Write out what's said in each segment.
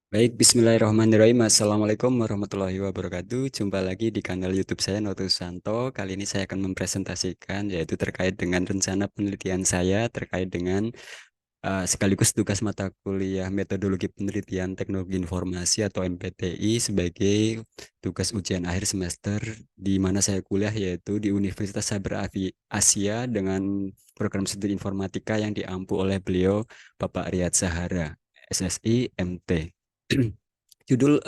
Baik, bismillahirrahmanirrahim. Assalamualaikum warahmatullahi wabarakatuh. Jumpa lagi di kanal YouTube saya, Noto Susanto. Kali ini saya akan mempresentasikan yaitu terkait dengan rencana penelitian saya terkait dengan sekaligus tugas mata kuliah Metodologi Penelitian Teknologi Informasi atau MPTI sebagai tugas ujian akhir semester di mana saya kuliah yaitu di Universitas Cyber Asia dengan program studi informatika yang diampu oleh beliau Bapak Riyad Zahara, SSI MT. Judul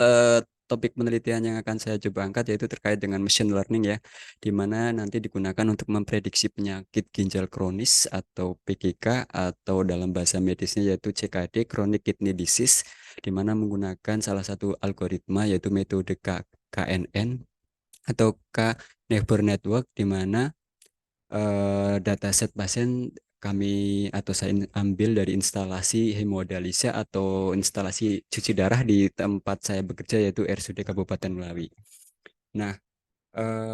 topik penelitian yang akan saya coba angkat yaitu terkait dengan machine learning ya, di mana nanti digunakan untuk memprediksi penyakit ginjal kronis atau PKK atau dalam bahasa medisnya yaitu CKD, Chronic Kidney Disease, di mana menggunakan salah satu algoritma yaitu metode KNN atau K-Neighbor Network, di mana dataset pasien kami atau saya ambil dari instalasi hemodialisa atau instalasi cuci darah di tempat saya bekerja yaitu RSUD Kabupaten Melawi. Nah,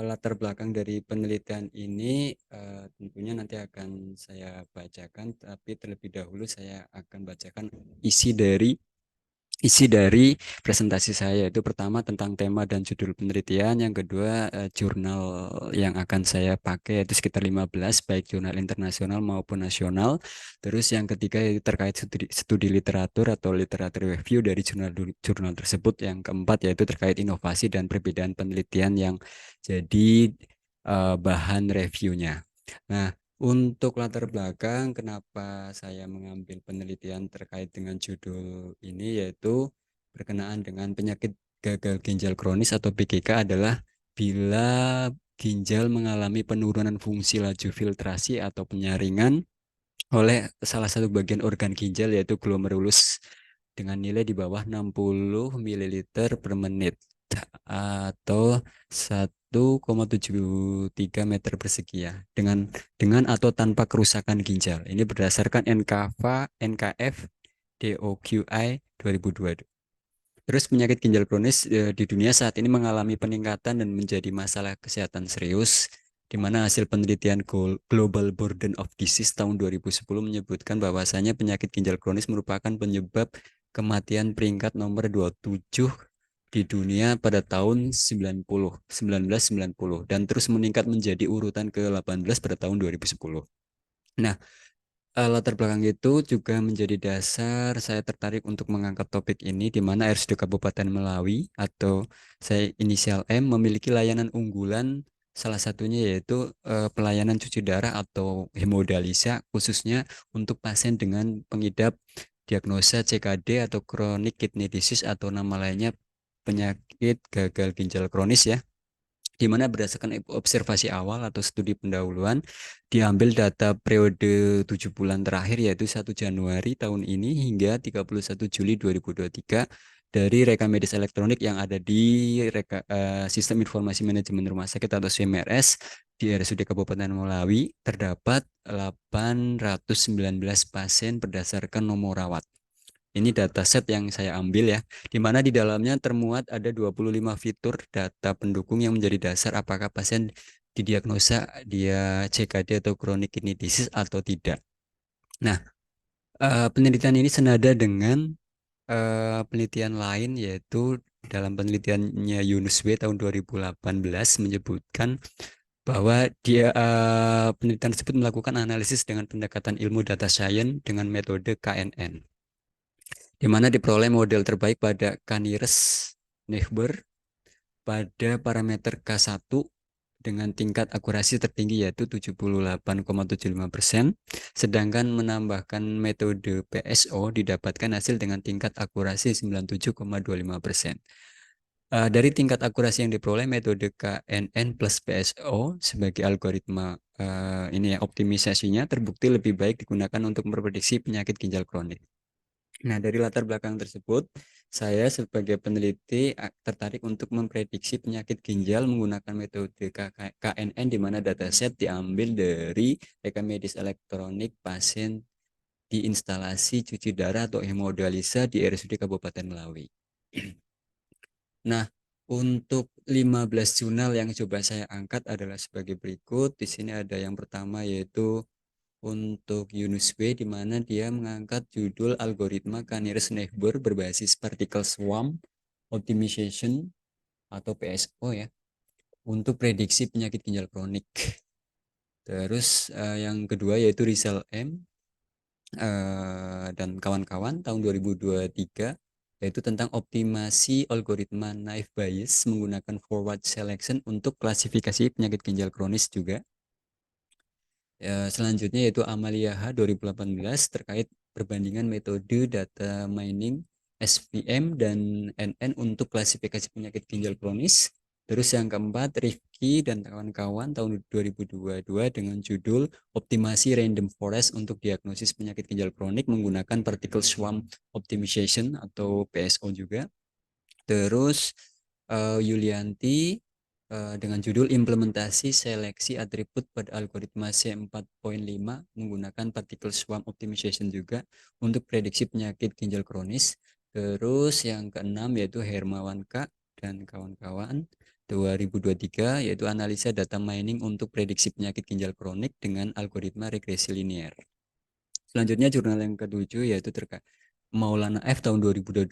latar belakang dari penelitian ini tentunya nanti akan saya bacakan, tapi terlebih dahulu saya akan bacakan isi dari isi dari presentasi saya. Itu pertama tentang tema dan judul penelitian, yang kedua jurnal yang akan saya pakai yaitu sekitar 15 baik jurnal internasional maupun nasional. Terus yang ketiga yaitu terkait studi literatur atau literatur review dari jurnal tersebut. Yang keempat yaitu terkait inovasi dan perbedaan penelitian yang jadi bahan reviewnya. Nah, untuk latar belakang kenapa saya mengambil penelitian terkait dengan judul ini yaitu berkenaan dengan penyakit gagal ginjal kronis atau PGK adalah bila ginjal mengalami penurunan fungsi laju filtrasi atau penyaringan oleh salah satu bagian organ ginjal yaitu glomerulus dengan nilai di bawah 60 ml per menit atau 1,73 meter persegi ya, dengan atau tanpa kerusakan ginjal. Ini berdasarkan NKF DOQI 2002. Terus penyakit ginjal kronis di dunia saat ini mengalami peningkatan dan menjadi masalah kesehatan serius, di mana hasil penelitian Global Burden of Disease tahun 2010 menyebutkan bahwasanya penyakit ginjal kronis merupakan penyebab kematian peringkat nomor 27 di dunia pada tahun 1990 dan terus meningkat menjadi urutan ke-18 pada tahun 2010. Nah, latar belakang itu juga menjadi dasar saya tertarik untuk mengangkat topik ini, di mana RSUD Kabupaten Melawi atau saya inisial M memiliki layanan unggulan, salah satunya yaitu pelayanan cuci darah atau hemodialisa khususnya untuk pasien dengan pengidap diagnosa CKD atau Chronic Kidney Disease atau nama lainnya penyakit gagal ginjal kronis ya, di mana berdasarkan observasi awal atau studi pendahuluan diambil data periode 7 bulan terakhir yaitu 1 Januari tahun ini hingga 31 Juli 2023 dari rekam medis elektronik yang ada di Sistem Informasi Manajemen Rumah Sakit atau SIMRS di RSUD Kabupaten Melawi terdapat 819 pasien berdasarkan nomor rawat. Ini dataset yang saya ambil ya, di mana di dalamnya termuat ada 25 fitur data pendukung yang menjadi dasar apakah pasien didiagnosa dia CKD atau chronic kidney disease atau tidak. Nah, penelitian ini senada dengan penelitian lain yaitu dalam penelitiannya Yunus W tahun 2018 menyebutkan bahwa dia penelitian tersebut melakukan analisis dengan pendekatan ilmu data science dengan metode KNN, di mana diperoleh model terbaik pada Canires Neighbor pada parameter K1 dengan tingkat akurasi tertinggi yaitu 78,75%, sedangkan menambahkan metode PSO didapatkan hasil dengan tingkat akurasi 97,25%. Dari tingkat akurasi yang diperoleh, metode KNN plus PSO sebagai algoritma ini ya optimisasinya terbukti lebih baik digunakan untuk memprediksi penyakit ginjal kronik. Nah, dari latar belakang tersebut, saya sebagai peneliti tertarik untuk memprediksi penyakit ginjal menggunakan metode KNN, di mana dataset diambil dari rekam medis elektronik pasien di instalasi cuci darah atau hemodialisa di RSUD Kabupaten Melawi. Nah, untuk 15 jurnal yang coba saya angkat adalah sebagai berikut. Di sini ada yang pertama yaitu untuk Yunus W, di mana dia mengangkat judul algoritma Canary-Sneider berbasis particle swarm optimization atau PSO ya, untuk prediksi penyakit ginjal kronik. Terus yang kedua yaitu Rizal M dan kawan-kawan tahun 2023, yaitu tentang optimasi algoritma naive Bayes menggunakan forward selection untuk klasifikasi penyakit ginjal kronis juga. Selanjutnya yaitu Amalia H 2018 terkait perbandingan metode data mining SVM dan NN untuk klasifikasi penyakit ginjal kronis. Terus yang keempat, Rifki dan kawan-kawan tahun 2022 dengan judul Optimasi Random Forest untuk diagnosis penyakit ginjal kronik menggunakan particle swarm optimization atau PSO juga. Terus Yulianti dengan judul Implementasi Seleksi Atribut pada Algoritma C4.5 menggunakan Particle Swarm Optimization juga untuk prediksi penyakit ginjal kronis. Terus yang keenam yaitu Hermawan K dan kawan-kawan 2023 yaitu analisa data mining untuk prediksi penyakit ginjal kronik dengan algoritma regresi linear. Selanjutnya jurnal yang ketujuh yaitu terkait Maulana F tahun 2022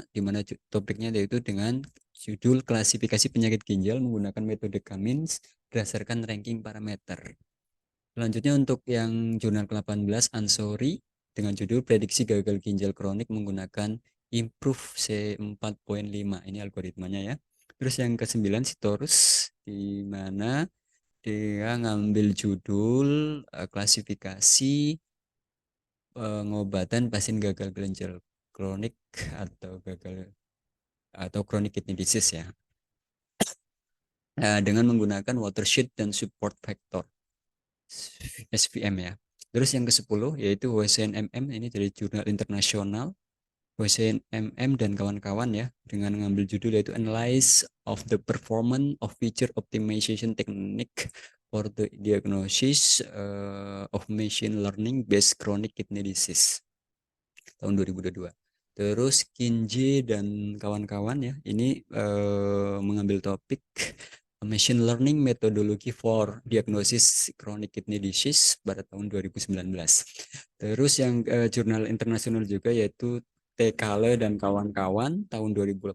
di mana topiknya yaitu dengan judul klasifikasi penyakit ginjal menggunakan metode Cummins berdasarkan ranking parameter. Selanjutnya untuk yang jurnal ke-18 Ansori dengan judul prediksi gagal ginjal kronik menggunakan Improve C4.5. Ini algoritmanya ya. Terus yang ke-9 Sitorus di mana dia ngambil judul klasifikasi pengobatan pasien gagal ginjal kronik atau chronic kidney disease ya, dengan menggunakan watershed dan support factor SVM ya. Terus yang ke-10 yaitu WCNMM, ini dari jurnal internasional WCNMM dan kawan-kawan ya, dengan mengambil judul yaitu Analyze of the Performance of Feature Optimization Technique for the Diagnosis of Machine Learning Based Chronic Kidney Disease tahun 2022. Terus Kinji dan kawan-kawan ya, ini mengambil topik Machine Learning Methodology for Diagnosis Chronic Kidney Disease pada tahun 2019. Terus yang jurnal internasional juga yaitu Tekale dan kawan-kawan tahun 2018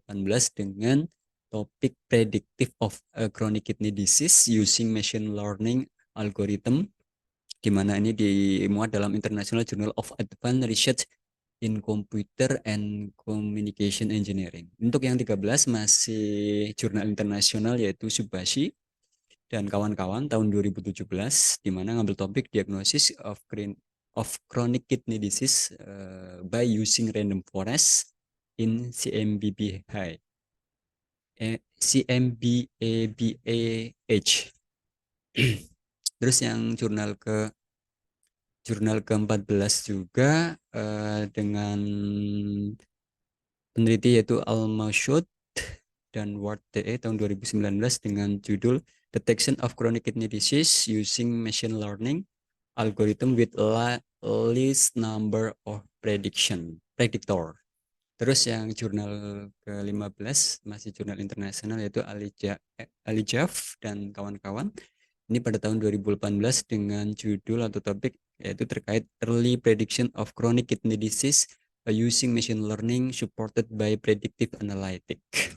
dengan topik Predictive of Chronic Kidney Disease Using Machine Learning Algorithm, di mana ini dimuat dalam International Journal of Advanced Research in Computer and Communication Engineering. Untuk yang 13 masih jurnal internasional yaitu Subashi dan kawan-kawan tahun 2017, di mana ngambil topik diagnosis of chronic kidney disease by using random forest in CMBBH. CMBABAH. Terus yang jurnal ke-14 juga dengan peneliti yaitu Al-Mashud dan Ward TE tahun 2019 dengan judul Detection of Chronic Kidney Disease Using Machine Learning Algorithm with Least Number of Predictor. Terus yang jurnal ke-15 masih jurnal internasional yaitu Alijaf dan kawan-kawan. Ini pada tahun 2018 dengan judul atau topik yaitu terkait Early Prediction of Chronic Kidney Disease Using Machine Learning Supported by Predictive Analytics.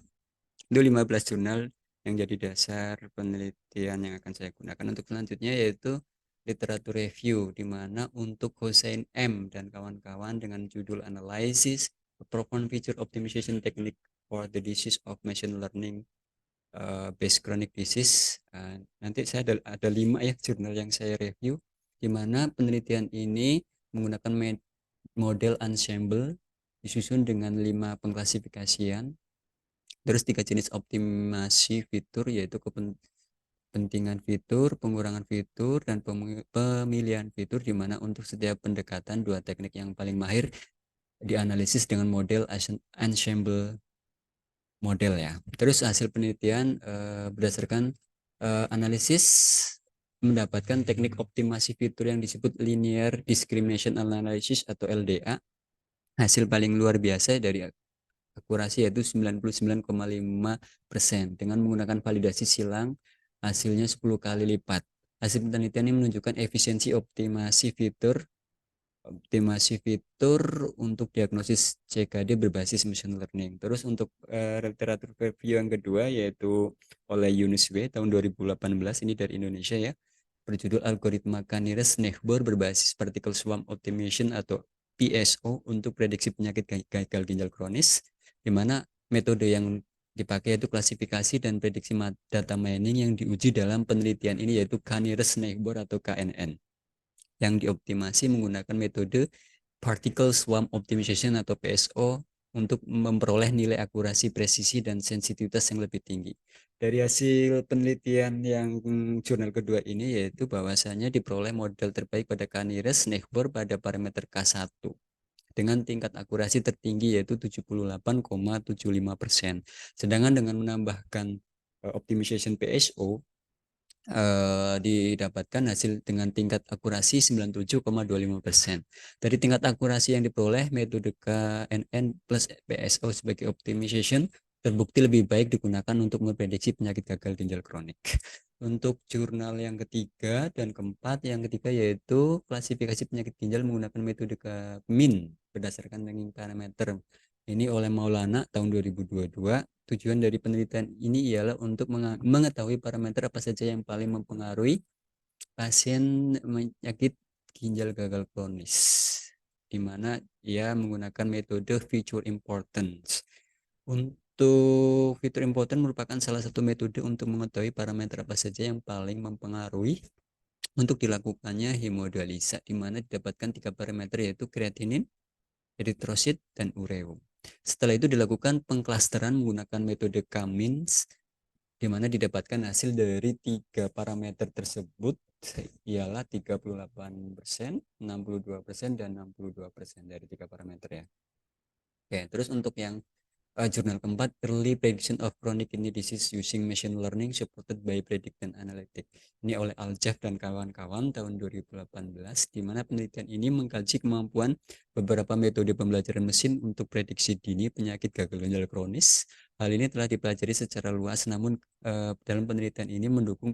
Itu 15 jurnal yang jadi dasar penelitian yang akan saya gunakan. Untuk selanjutnya yaitu literatur review, di mana untuk Hossein M dan kawan-kawan dengan judul Analysis Profound Feature Optimization Technique for the Disease of Machine Learning Based Chronic Disease. Nanti saya ada 5 ya jurnal yang saya review, di mana penelitian ini menggunakan model ensemble disusun dengan 5 pengklasifikasian. Terus 3 jenis optimasi fitur yaitu kepentingan fitur, pengurangan fitur, dan pemilihan fitur, di mana untuk setiap pendekatan 2 teknik yang paling mahir dianalisis dengan model ensemble model ya. Terus hasil penelitian berdasarkan analisis mendapatkan teknik optimasi fitur yang disebut Linear Discrimination Analysis atau LDA. Hasil paling luar biasa dari akurasi yaitu 99,5% dengan menggunakan validasi silang hasilnya 10 kali lipat. Hasil penelitian ini menunjukkan efisiensi optimasi fitur untuk diagnosis CKD berbasis machine learning. Terus untuk literatur review yang kedua yaitu oleh Yunus W tahun 2018, ini dari Indonesia ya, berjudul Algoritma Canires-Neighbor berbasis Particle Swarm Optimization atau PSO untuk prediksi penyakit gagal ginjal kronis, di mana metode yang dipakai yaitu klasifikasi dan prediksi data mining yang diuji dalam penelitian ini yaitu Canires-Neighbor atau KNN, yang dioptimasi menggunakan metode Particle Swarm Optimization atau PSO untuk memperoleh nilai akurasi, presisi, dan sensitivitas yang lebih tinggi. Dari hasil penelitian yang jurnal kedua ini yaitu bahwasanya diperoleh model terbaik pada Canires Neighbor pada parameter K1 dengan tingkat akurasi tertinggi yaitu 78,75%. Sedangkan dengan menambahkan optimization PSO didapatkan hasil dengan tingkat akurasi 97,25%. Dari tingkat akurasi yang diperoleh, metode KNN plus PSO sebagai optimization terbukti lebih baik digunakan untuk memprediksi penyakit gagal ginjal kronik. Untuk jurnal yang ketiga dan keempat, yang ketiga yaitu klasifikasi penyakit ginjal menggunakan metode KMIN berdasarkan ranking parameter. Ini oleh Maulana tahun 2022. Tujuan dari penelitian ini ialah untuk mengetahui parameter apa saja yang paling mempengaruhi pasien penyakit ginjal gagal kronis, di mana ia menggunakan metode feature importance. Untuk feature important merupakan salah satu metode untuk mengetahui parameter apa saja yang paling mempengaruhi untuk dilakukannya hemodialisa, di mana didapatkan 3 parameter yaitu kreatinin, eritrosit, dan ureum. Setelah itu dilakukan pengklasteran menggunakan metode Cummins, di mana didapatkan hasil dari 3 parameter tersebut ialah 38%, 62%, dan 62% dari 3 parameter ya. Oke, terus untuk yang jurnal keempat, Early Prediction of Chronic Kidney Disease Using Machine Learning Supported by Predictive Analytics. Ini oleh Aljaf dan kawan-kawan tahun 2018, di mana penelitian ini mengkaji kemampuan beberapa metode pembelajaran mesin untuk prediksi dini penyakit gagal ginjal kronis. Hal ini telah dipelajari secara luas, namun dalam penelitian ini mendukung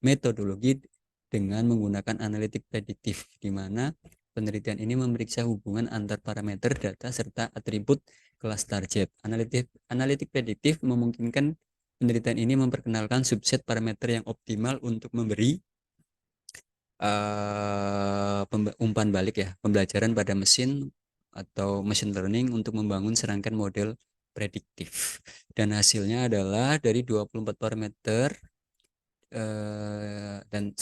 metodologi dengan menggunakan analitik prediktif, di mana penelitian ini memeriksa hubungan antar parameter data serta atribut kelas target. Analitik prediktif memungkinkan penelitian ini memperkenalkan subset parameter yang optimal untuk memberi umpan balik ya, pembelajaran pada mesin atau machine learning untuk membangun serangkaian model prediktif. Dan hasilnya adalah dari 24 parameter dan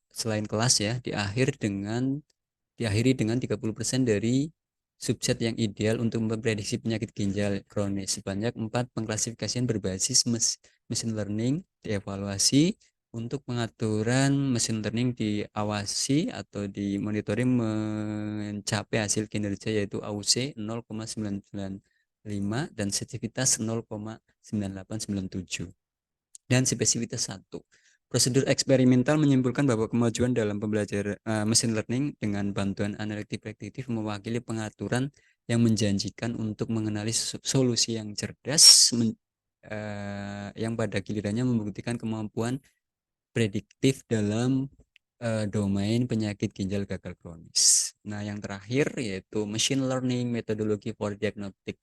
selain kelas ya, diakhiri dengan 30% dari subset yang ideal untuk memprediksi penyakit ginjal kronis. Sebanyak 4 pengklasifikasian berbasis machine learning dievaluasi. Untuk pengaturan machine learning diawasi atau dimonitoring mencapai hasil kinerja yaitu AUC 0,995 dan sensitivitas 0,9897 dan spesifitas 1. Prosedur eksperimental menyimpulkan bahwa kemajuan dalam pembelajaran mesin learning dengan bantuan analitik prediktif mewakili pengaturan yang menjanjikan untuk mengenali solusi yang cerdas yang pada gilirannya membuktikan kemampuan prediktif dalam domain penyakit ginjal gagal kronis. Nah, yang terakhir yaitu machine learning methodology for diagnostic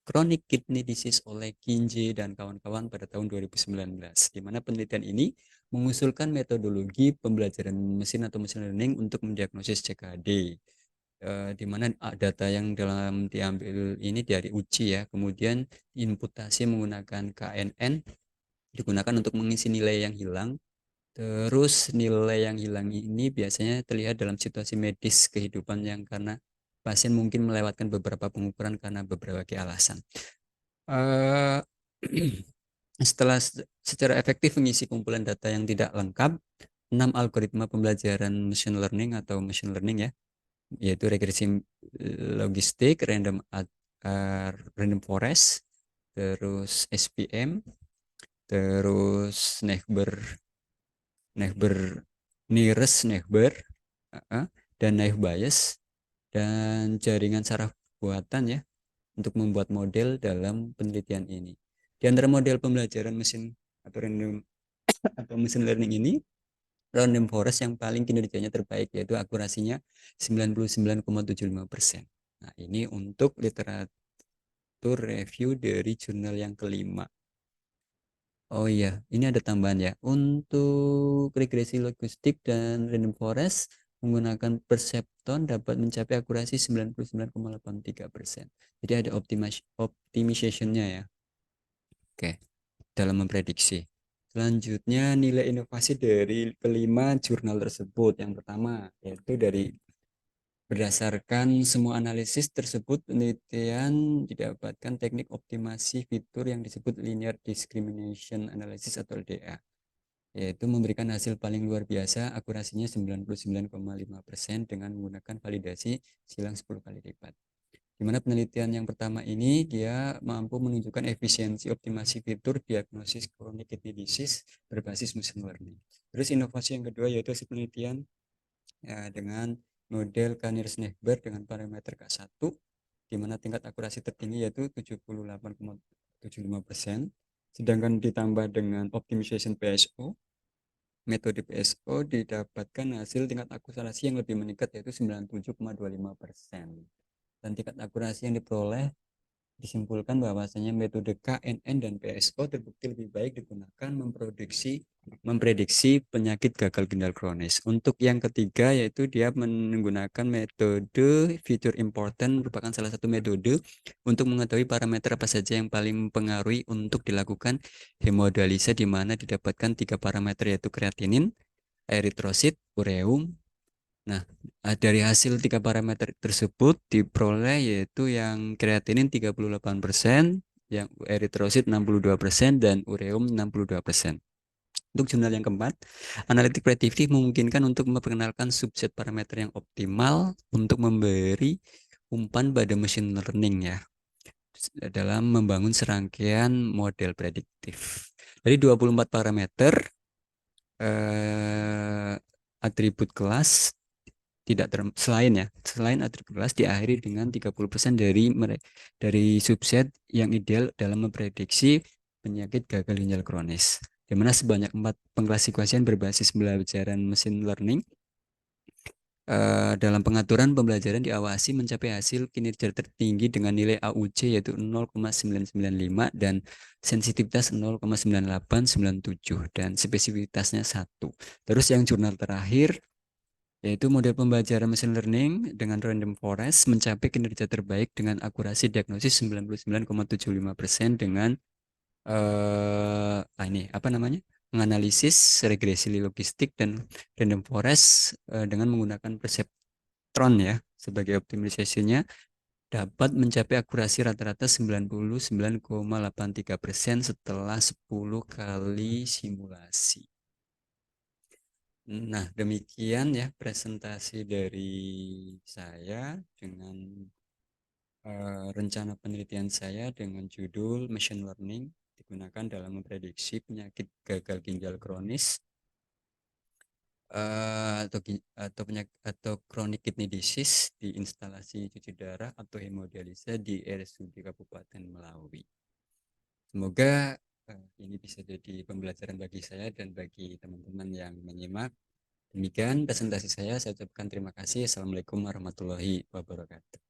chronic kidney disease oleh Kinje dan kawan-kawan pada tahun 2019, di mana penelitian ini mengusulkan metodologi pembelajaran mesin atau machine learning untuk mendiagnosis CKD, di mana data yang dalam diambil ini dari uji ya, kemudian inputasi menggunakan KNN digunakan untuk mengisi nilai yang hilang. Terus nilai yang hilang ini biasanya terlihat dalam situasi medis kehidupan yang karena pasien mungkin melewatkan beberapa pengukuran karena beberapa alasan. Uh, setelah secara efektif mengisi kumpulan data yang tidak lengkap, 6 algoritma pembelajaran machine learning atau machine learning ya, yaitu regresi logistik, random forest, terus SPM, terus neighbor nearest neighbor, dan naive Bayes, dan jaringan saraf buatan ya, untuk membuat model dalam penelitian ini. Di antara model pembelajaran mesin atau random atau machine learning ini random forest yang paling kinerjanya terbaik, yaitu akurasinya 99,75%. Nah, ini untuk literatur review dari jurnal yang kelima. Oh iya, ini ada tambahan ya. Untuk regresi logistik dan random forest menggunakan Perceptron dapat mencapai akurasi 99,83%. Jadi ada optimization-nya ya. Oke, dalam memprediksi. Selanjutnya nilai inovasi dari kelima jurnal tersebut. Yang pertama yaitu dari berdasarkan semua analisis tersebut, penelitian didapatkan teknik optimasi fitur yang disebut Linear Discrimination Analysis atau LDA, yaitu memberikan hasil paling luar biasa, akurasinya 99,5% dengan menggunakan validasi silang 10 kali lipat. Di mana penelitian yang pertama ini dia mampu menunjukkan efisiensi optimasi fitur diagnosis chronic kidney disease berbasis machine learning. Terus inovasi yang kedua yaitu hasil penelitian ya, dengan model Kanir-Snehberg dengan parameter K1, di mana tingkat akurasi tertinggi yaitu 78,75%, sedangkan ditambah dengan optimization PSO, metode PSO didapatkan hasil tingkat akurasi yang lebih meningkat yaitu 97,25%. Dan tingkat akurasi yang diperoleh disimpulkan bahwasanya metode KNN dan PSO terbukti lebih baik digunakan memprediksi penyakit gagal ginjal kronis. Untuk yang ketiga yaitu dia menggunakan metode feature important, merupakan salah satu metode untuk mengetahui parameter apa saja yang paling mempengaruhi untuk dilakukan hemodialisa, di mana didapatkan tiga parameter yaitu kreatinin, eritrosit, ureum. Nah, dari hasil tiga parameter tersebut diperoleh yaitu yang kreatinin 38%, yang eritrosit 62%, dan ureum 62%. Untuk jurnal yang keempat, analitik prediktif memungkinkan untuk memperkenalkan subset parameter yang optimal untuk memberi umpan pada machine learning ya dalam membangun serangkaian model prediktif. Dari 24 parameter atribut kelas tidak selain atribut kelas diakhiri dengan 30% dari subset yang ideal dalam memprediksi penyakit gagal ginjal kronis, di mana sebanyak 4 pengklasifikasian berbasis pembelajaran machine learning. Dalam pengaturan pembelajaran diawasi mencapai hasil kinerja tertinggi dengan nilai AUC yaitu 0,995 dan sensitivitas 0,9897 dan spesifitasnya 1. Terus yang jurnal terakhir yaitu model pembelajaran machine learning dengan random forest mencapai kinerja terbaik dengan akurasi diagnosis 99,75% dengan ini apa namanya? Menganalisis regresi logistik dan random forest dengan menggunakan perceptron ya sebagai optimalisasinya dapat mencapai akurasi rata-rata 99,83% setelah 10 kali simulasi. Nah, demikian ya presentasi dari saya dengan rencana penelitian saya dengan judul Machine Learning digunakan dalam memprediksi penyakit gagal ginjal kronis atau penyakit atau chronic kidney disease di instalasi cuci darah atau hemodialisa di RSUD Kabupaten Melawi. Semoga ini bisa jadi pembelajaran bagi saya dan bagi teman-teman yang menyimak. Demikian presentasi saya ucapkan terima kasih. Assalamualaikum warahmatullahi wabarakatuh.